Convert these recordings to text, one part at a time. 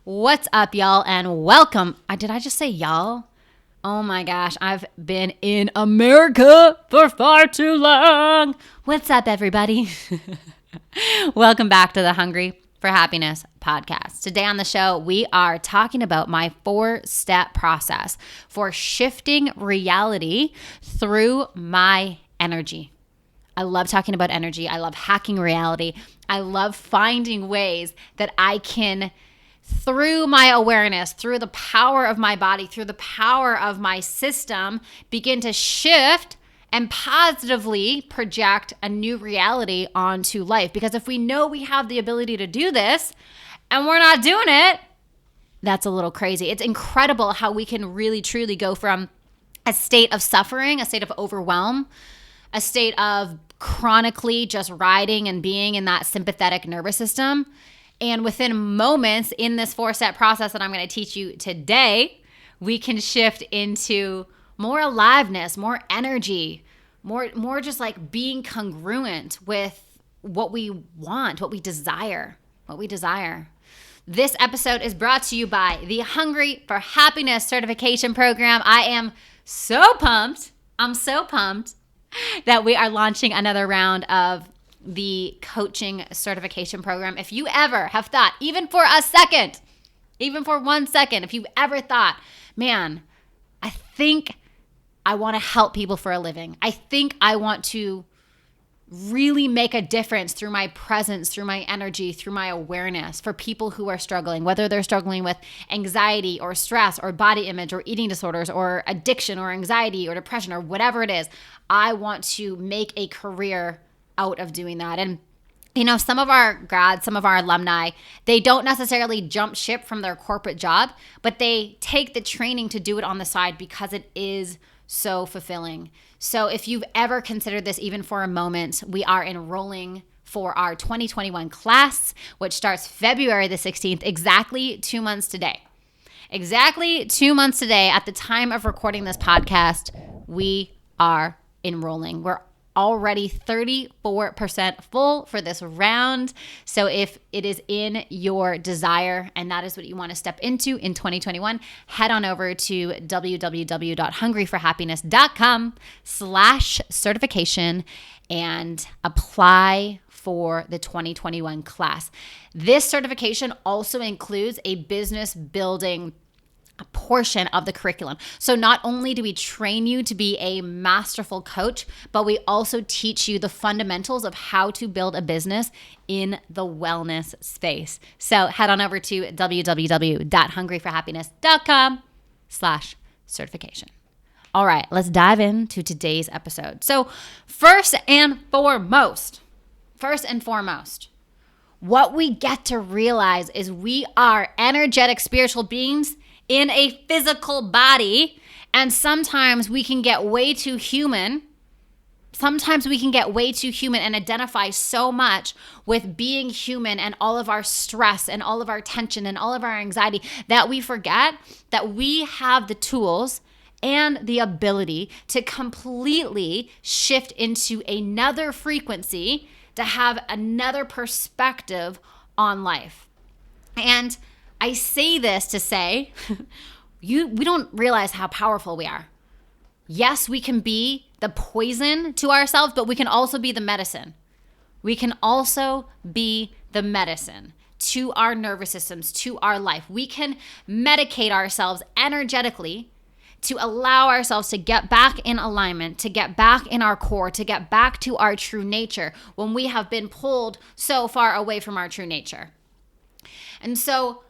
What's up, y'all, and welcome. Did I just say y'all? Oh my gosh, I've been in America for far too long. What's up, everybody? Welcome back to the Hungry for Happiness podcast. Today on the show, we are talking about my 4-step process for shifting reality through my energy. I love talking about energy. I love hacking reality. I love finding ways that I can, through my awareness, through the power of my body, through the power of my system, begin to shift and positively project a new reality onto life. Because if we know we have the ability to do this and we're not doing it, that's a little crazy. It's incredible how we can really, truly go from a state of suffering, a state of overwhelm, a state of chronically just riding and being in that sympathetic nervous system. And within moments in this 4-step process that I'm going to teach you today, we can shift into more aliveness, more energy, more just like being congruent with what we want, what we desire. This episode is brought to you by the Hungry for Happiness certification program. I am so pumped. I'm so pumped that we are launching another round of the coaching certification program. If you ever have thought, even for a second, even for 1 second, if you've ever thought, man, I think I want to help people for a living. I think I want to really make a difference through my presence, through my energy, through my awareness for people who are struggling, whether they're struggling with anxiety or stress or body image or eating disorders or addiction or anxiety or depression or whatever it is. I want to make a career out of doing that. And some of our grads, some of our alumni, they don't necessarily jump ship from their corporate job, but they take the training to do it on the side because it is so fulfilling. So if you've ever considered this even for a moment, we are enrolling for our 2021 class, which starts February the 16th, exactly 2 months today. Exactly 2 months today, at the time of recording this podcast, we are enrolling. We're already 34% full for this round. So if it is in your desire and that is what you want to step into in 2021, head on over to www.hungryforhappiness.com/certification and apply for the 2021 class. This certification also includes a business building portion of the curriculum. So not only do we train you to be a masterful coach, but we also teach you the fundamentals of how to build a business in the wellness space. So head on over to www.hungryforhappiness.com/certification. All right, let's dive into today's episode. So first and foremost, what we get to realize is we are energetic spiritual beings in a physical body, and sometimes we can get way too human. Sometimes we can get way too human and identify so much with being human and all of our stress and all of our tension and all of our anxiety that we forget that we have the tools and the ability to completely shift into another frequency, to have another perspective on life. And I say this to say, we don't realize how powerful we are. Yes, we can be the poison to ourselves, but we can also be the medicine. We can also be the medicine to our nervous systems, to our life. We can medicate ourselves energetically to allow ourselves to get back in alignment, to get back in our core, to get back to our true nature when we have been pulled so far away from our true nature. And so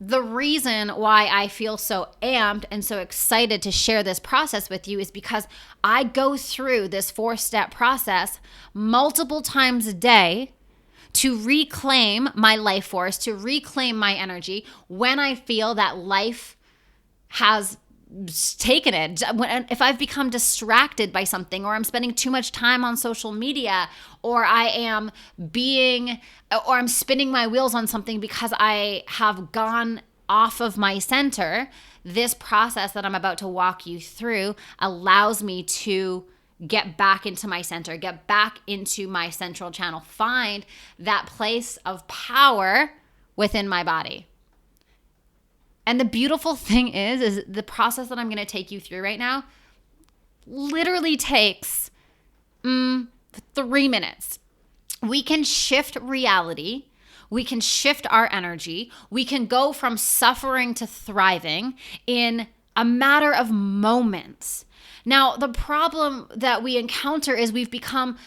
the reason why I feel so amped and so excited to share this process with you is because I go through this 4-step process multiple times a day to reclaim my life force, to reclaim my energy when I feel that life has taken it. If I've become distracted by something, or I'm spending too much time on social media, or I'm spinning my wheels on something because I have gone off of my center, this process that I'm about to walk you through allows me to get back into my center, get back into my central channel, find that place of power within my body. And the beautiful thing is the process that I'm going to take you through right now literally takes 3 minutes. We can shift reality. We can shift our energy. We can go from suffering to thriving in a matter of moments. Now, the problem that we encounter is we've become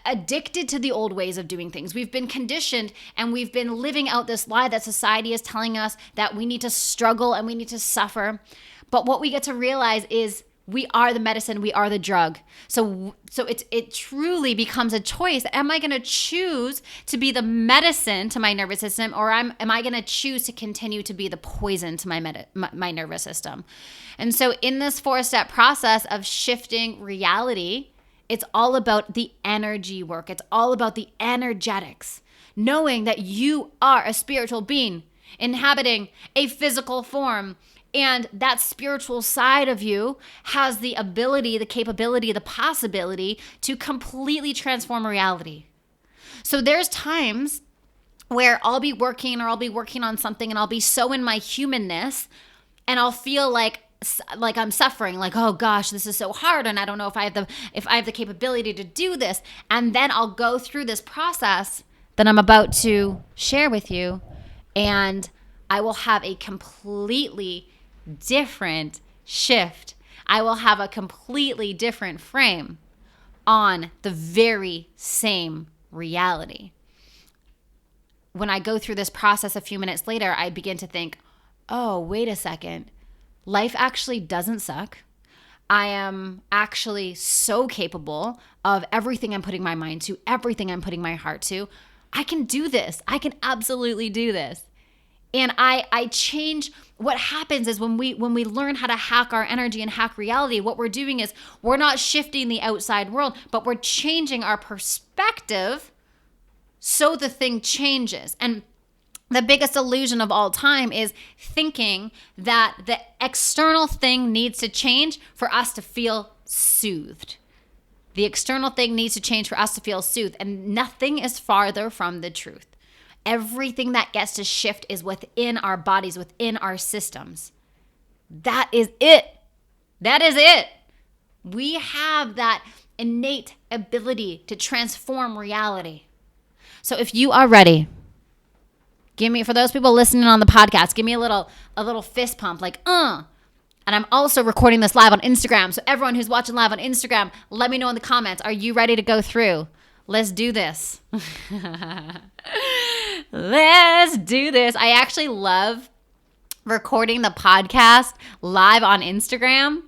addicted to the old ways of doing things. We've been conditioned and we've been living out this lie that society is telling us that we need to struggle and we need to suffer. But what we get to realize is we are the medicine, we are the drug. So it truly becomes a choice. Am I going to choose to be the medicine to my nervous system, or am I going to choose to continue to be the poison to my nervous system? And so in this 4-step process of shifting reality, it's all about the energy work. It's all about the energetics, knowing that you are a spiritual being inhabiting a physical form. And that spiritual side of you has the ability, the capability, the possibility to completely transform reality. So there's times where I'll be working on something and I'll be so in my humanness and I'll feel like I'm suffering, like, oh gosh, this is so hard and I don't know if I have the capability to do this. And then I'll go through this process that I'm about to share with you, and I will have a completely different shift. I will have a completely different frame on the very same reality. When I go through this process a few minutes later, I begin to think, oh, wait a second. Life actually doesn't suck. I am actually so capable of everything I'm putting my mind to, everything I'm putting my heart to. I can do this. I can absolutely do this. And I change. What happens is when we learn how to hack our energy and hack reality, what we're doing is we're not shifting the outside world, but we're changing our perspective so the thing changes. And the biggest illusion of all time is thinking that the external thing needs to change for us to feel soothed. The external thing needs to change for us to feel soothed, and nothing is farther from the truth. Everything that gets to shift is within our bodies, within our systems. That is it. That is it. We have that innate ability to transform reality. So if you are ready, for those people listening on the podcast, give me a little fist pump, like, And I'm also recording this live on Instagram. So everyone who's watching live on Instagram, let me know in the comments, are you ready to go through? Let's do this. Let's do this. I actually love recording the podcast live on Instagram.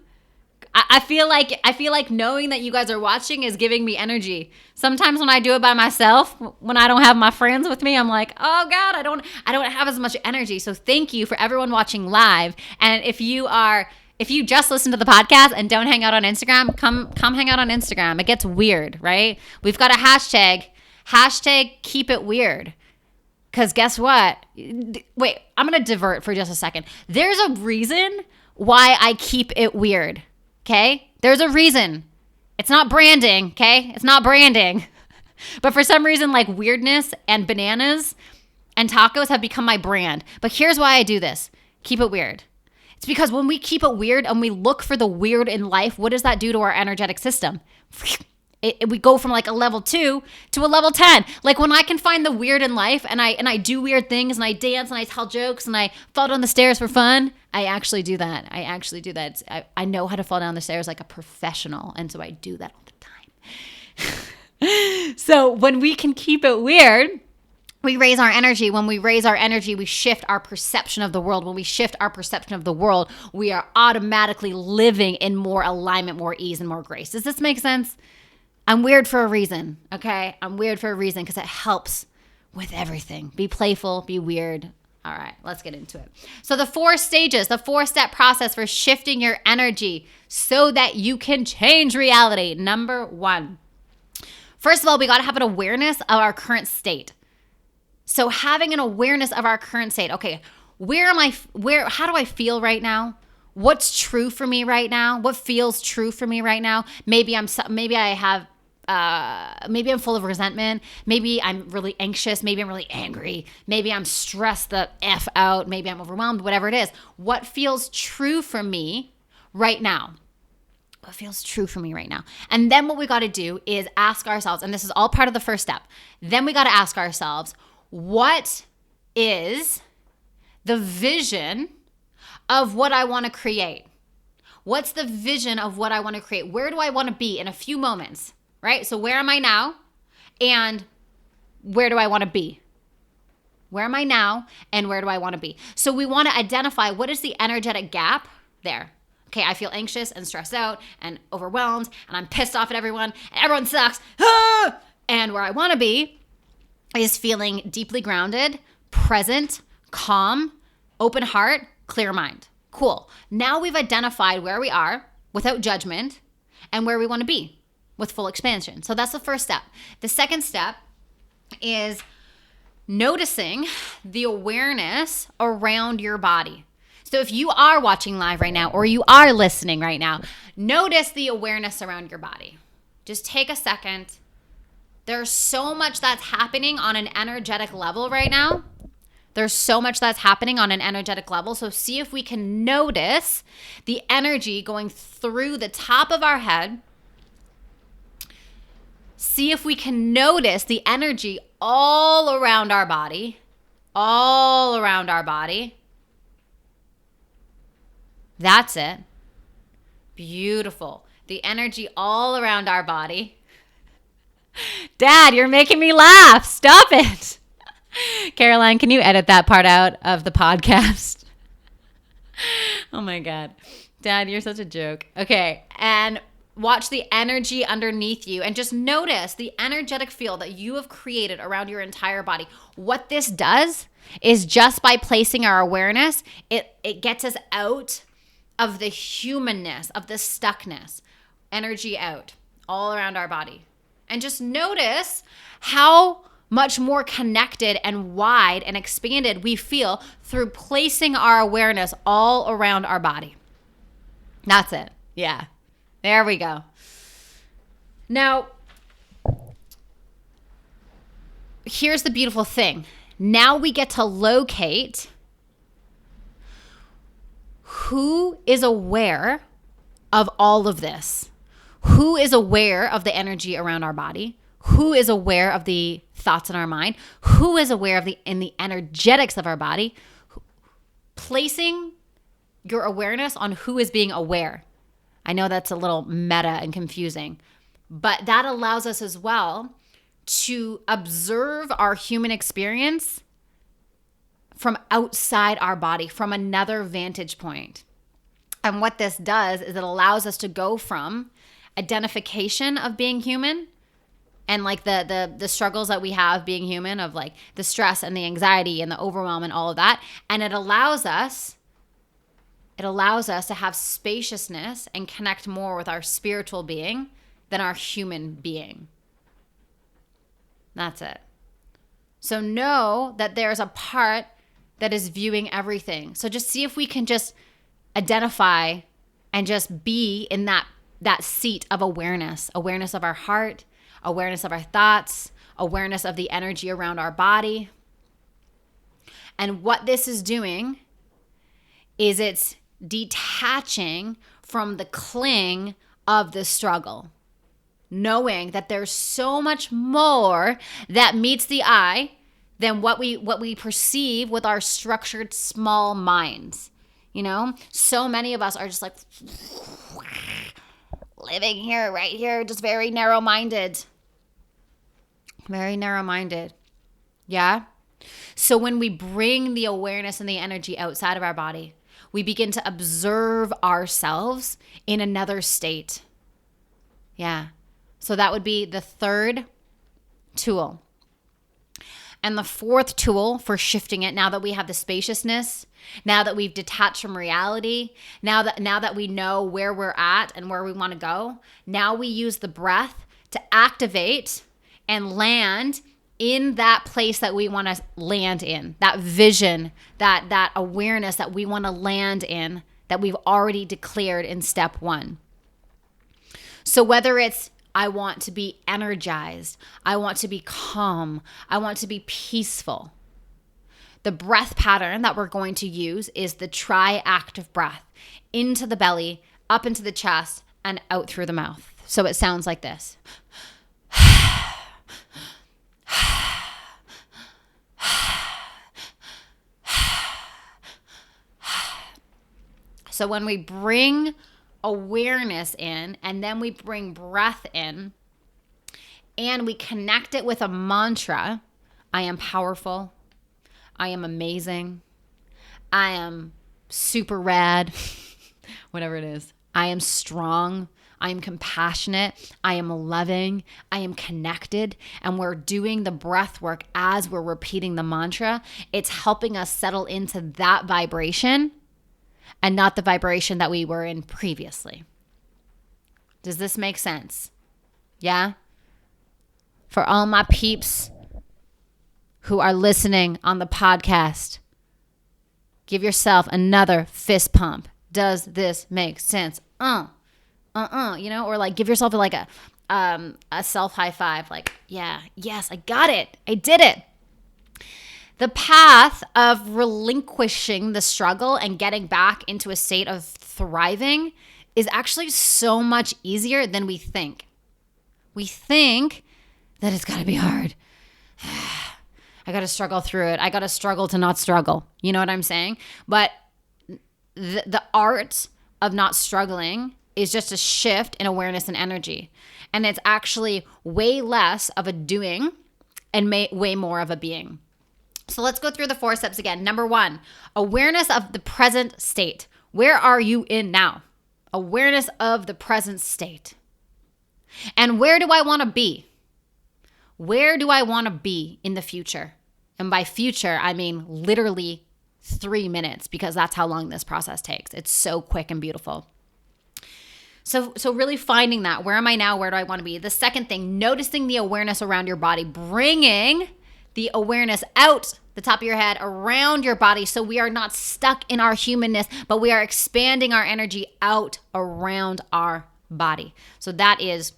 I feel like knowing that you guys are watching is giving me energy. Sometimes when I do it by myself, when I don't have my friends with me, I'm like, oh God, I don't have as much energy. So thank you for everyone watching live. And if you just listen to the podcast and don't hang out on Instagram, come hang out on Instagram. It gets weird, right? We've got a hashtag keep it weird. Because guess what? Wait, I'm going to divert for just a second. There's a reason why I keep it weird, okay? There's a reason. It's not branding, okay? It's not branding. But for some reason, like weirdness and bananas and tacos have become my brand. But here's why I do this. Keep it weird. It's because when we keep it weird and we look for the weird in life, what does that do to our energetic system? We go from like a level 2 to a level 10. Like when I can find the weird in life and I do weird things and I dance and I tell jokes and I fall down the stairs for fun, I actually do that. I know how to fall down the stairs like a professional, and so I do that all the time. So when we can keep it weird, we raise our energy. When we raise our energy, we shift our perception of the world. When we shift our perception of the world, we are automatically living in more alignment, more ease, and more grace. Does this make sense? I'm weird for a reason, okay? I'm weird for a reason because it helps with everything. Be playful, be weird. All right, let's get into it. So the 4 stages, the 4-step process for shifting your energy so that you can change reality. Number 1. First of all, we got to have an awareness of our current state. So having an awareness of our current state. Okay, how do I feel right now? What's true for me right now? What feels true for me right now? Maybe I have maybe I'm full of resentment. Maybe I'm really anxious. Maybe I'm really angry. Maybe I'm stressed the F out. Maybe I'm overwhelmed, whatever it is. What feels true for me right now? What feels true for me right now? And then what we got to do is ask ourselves, and this is all part of the first step. Then we got to ask ourselves, what is the vision of what I want to create? What's the vision of what I want to create? Where do I want to be in a few moments, right? So where am I now? And where do I want to be? Where am I now? And where do I want to be? So we want to identify what is the energetic gap there. Okay, I feel anxious and stressed out and overwhelmed and I'm pissed off at everyone and everyone sucks. Ah! And where I want to be is feeling deeply grounded, present, calm, open heart, clear mind. Cool. Now we've identified where we are without judgment and where we want to be with full expansion. So that's the first step. The second step is noticing the awareness around your body. So if you are watching live right now or you are listening right now, notice the awareness around your body. Just take a second. There's so much that's happening on an energetic level right now. There's so much that's happening on an energetic level. So see if we can notice the energy going through the top of our head. See if we can notice the energy all around our body. All around our body. That's it. Beautiful. The energy all around our body. Dad, you're making me laugh. Stop it. Caroline, can you edit that part out of the podcast? Oh my God. Dad, you're such a joke. Okay. And watch the energy underneath you and just notice the energetic field that you have created around your entire body. What this does is just by placing our awareness, it gets us out of the humanness, of the stuckness, energy out all around our body. And just notice how much more connected and wide and expanded we feel through placing our awareness all around our body. That's it. Yeah. There we go. Now, here's the beautiful thing. Now we get to locate who is aware of all of this. Who is aware of the energy around our body? Who is aware of the thoughts in our mind? Who is aware of the energetics of our body? Placing your awareness on who is being aware. I know that's a little meta and confusing, but that allows us as well to observe our human experience from outside our body, from another vantage point. And what this does is it allows us to go from identification of being human and like the struggles that we have being human, of like the stress and the anxiety and the overwhelm and all of that. And it allows us to have spaciousness and connect more with our spiritual being than our human being. That's it. So know that there's a part that is viewing everything. So just see if we can just identify and just be in that seat of awareness of our heart, awareness of our thoughts, awareness of the energy around our body. And what this is doing is it's detaching from the cling of the struggle, knowing that there's so much more that meets the eye than what we perceive with our structured small minds. You know, so many of us are just like living here, right here, just very narrow-minded. Very narrow-minded. Yeah? So when we bring the awareness and the energy outside of our body, we begin to observe ourselves in another state. Yeah. So that would be the third tool. And the fourth tool for shifting it, now that we have the spaciousness, now that we've detached from reality, now that we know where we're at and where we want to go, now we use the breath to activate and land in that place that we want to land in, that vision, that awareness that we want to land in, that we've already declared in step one. So whether it's I want to be energized. I want to be calm. I want to be peaceful. The breath pattern that we're going to use is the tri-active breath, into the belly, up into the chest, and out through the mouth. So it sounds like this. So when we bring awareness in, and then we bring breath in, and we connect it with a mantra, I am powerful. I am amazing. I am super rad. Whatever it is. I am strong. I am compassionate. I am loving. I am connected. And we're doing the breath work as we're repeating the mantra. It's helping us settle into that vibration and not the vibration that we were in previously. Does this make sense? Yeah? For all my peeps who are listening on the podcast, give yourself another fist pump. Does this make sense? Or like give yourself like a self high five. Like, yeah, yes, I got it. I did it. The path of relinquishing the struggle and getting back into a state of thriving is actually so much easier than we think. We think that it's got to be hard. I got to struggle through it. I got to struggle to not struggle. You know what I'm saying? But the art of not struggling is just a shift in awareness and energy. And it's actually way less of a doing and way more of a being. So let's go through the 4 steps again. Number 1, awareness of the present state. Where are you in now? Awareness of the present state. And where do I want to be? Where do I want to be in the future? And by future, I mean literally 3 minutes, because that's how long this process takes. It's so quick and beautiful. So really finding that. Where am I now? Where do I want to be? The second thing, noticing the awareness around your body, bringing the awareness out the top of your head, around your body, so we are not stuck in our humanness, but we are expanding our energy out around our body. So that is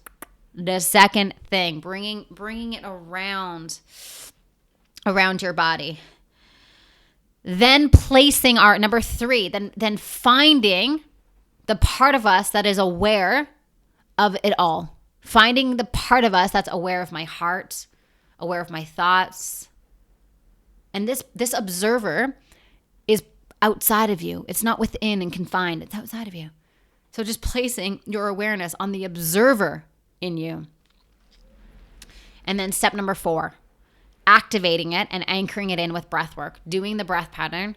the second thing, bringing it around your body. Then placing our, number 3, then finding the part of us that is aware of it all. Finding the part of us that's aware of my heart, aware of my thoughts. And this observer is outside of you. It's not within and confined. It's outside of you. So just placing your awareness on the observer in you. And then step number 4, activating it and anchoring it in with breath work, doing the breath pattern.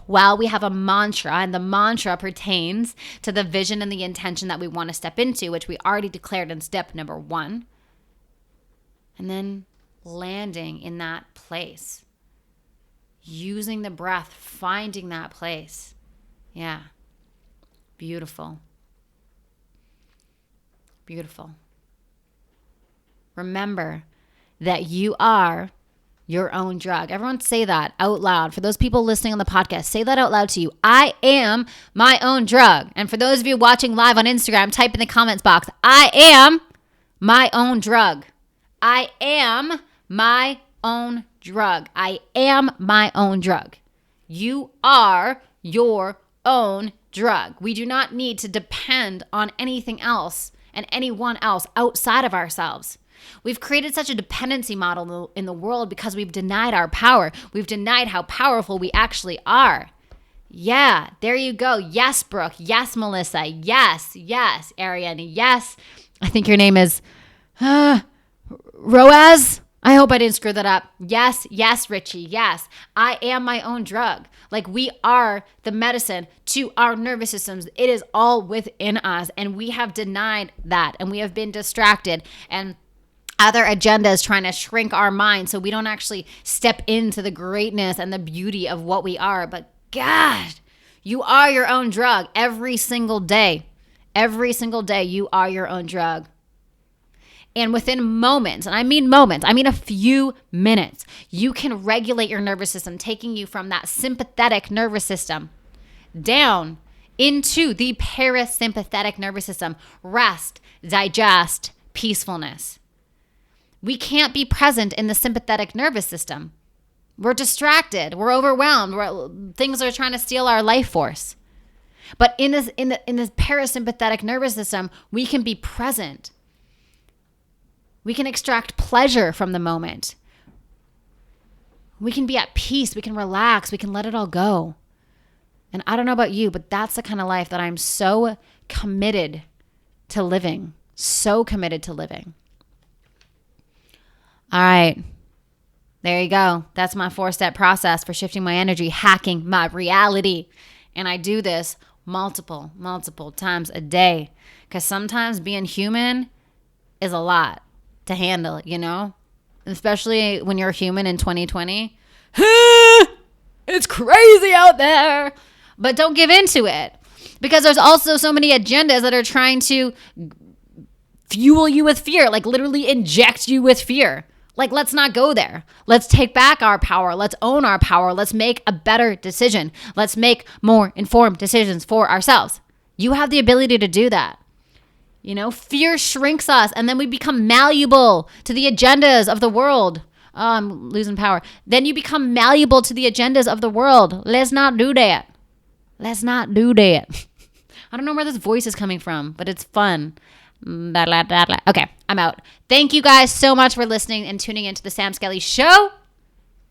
While we have a mantra, and the mantra pertains to the vision and the intention that we want to step into, which we already declared in step number 1. And then landing in that place. Using the breath, finding that place. Yeah. Beautiful. Beautiful. Remember that you are your own drug. Everyone say that out loud. For those people listening on the podcast, say that out loud to you. I am my own drug. And for those of you watching live on Instagram, type in the comments box, I am my own drug. I am my own drug. I am my own drug. You are your own drug. We do not need to depend on anything else and anyone else outside of ourselves. We've created such a dependency model in the world because we've denied our power. We've denied how powerful we actually are. Yeah, there you go. Yes, Brooke. Yes, Melissa. Yes, Ariane. Yes. I think your name is Roaz. I hope I didn't screw that up. Yes, Richie. Yes, I am my own drug. Like, we are the medicine to our nervous systems. It is all within us, and we have denied that, and we have been distracted and other agendas trying to shrink our mind so we don't actually step into the greatness and the beauty of what we are. But God, you are your own drug every single day. Every single day, you are your own drug. And within moments, and I mean moments, I mean a few minutes, you can regulate your nervous system, taking you from that sympathetic nervous system down into the parasympathetic nervous system. Rest, digest, peacefulness. We can't be present in the sympathetic nervous system. We're distracted. We're overwhelmed. Things are trying to steal our life force. But in this parasympathetic nervous system, we can be present. We can extract pleasure from the moment. We can be at peace. We can relax. We can let it all go. And I don't know about you, but that's the kind of life that I'm so committed to living. So committed to living. All right. There you go. That's my 4-step process for shifting my energy, hacking my reality. And I do this multiple times a day. Because sometimes being human is a lot to handle, you know? Especially when you're human in 2020. It's crazy out there. But don't give into it. Because there's also so many agendas that are trying to fuel you with fear. Like literally inject you with fear. Like, let's not go there. Let's take back our power. Let's own our power. Let's make a better decision. Let's make more informed decisions for ourselves. You have the ability to do that. You know, fear shrinks us and then we become malleable to the agendas of the world. Oh, I'm losing power. Then you become malleable to the agendas of the world. Let's not do that. Let's not do that. I don't know where this voice is coming from, but it's fun. Okay, I'm out. Thank you guys so much for listening and tuning into the Sam Skelly Show.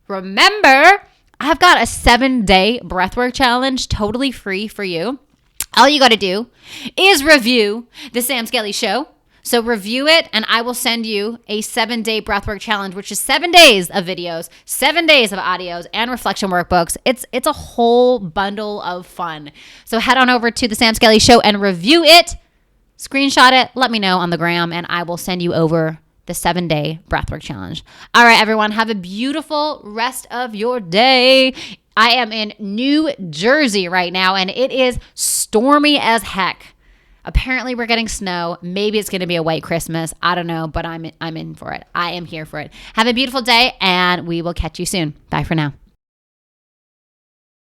Remember, I've got a 7-day breathwork challenge totally free for you. All you got to do is review the Sam Skelly Show. So review it, and I will send you a 7-day breathwork challenge, which is 7 days of videos, 7 days of audios, and reflection workbooks. It's a whole bundle of fun. So head on over to the Sam Skelly Show and review it. Screenshot it, let me know on the gram, and I will send you over the 7-day breathwork challenge. All right, everyone, have a beautiful rest of your day. I am in New Jersey right now, and it is stormy as heck. Apparently, we're getting snow. Maybe it's going to be a white Christmas. I don't know, but I'm in for it. I am here for it. Have a beautiful day, and we will catch you soon. Bye for now.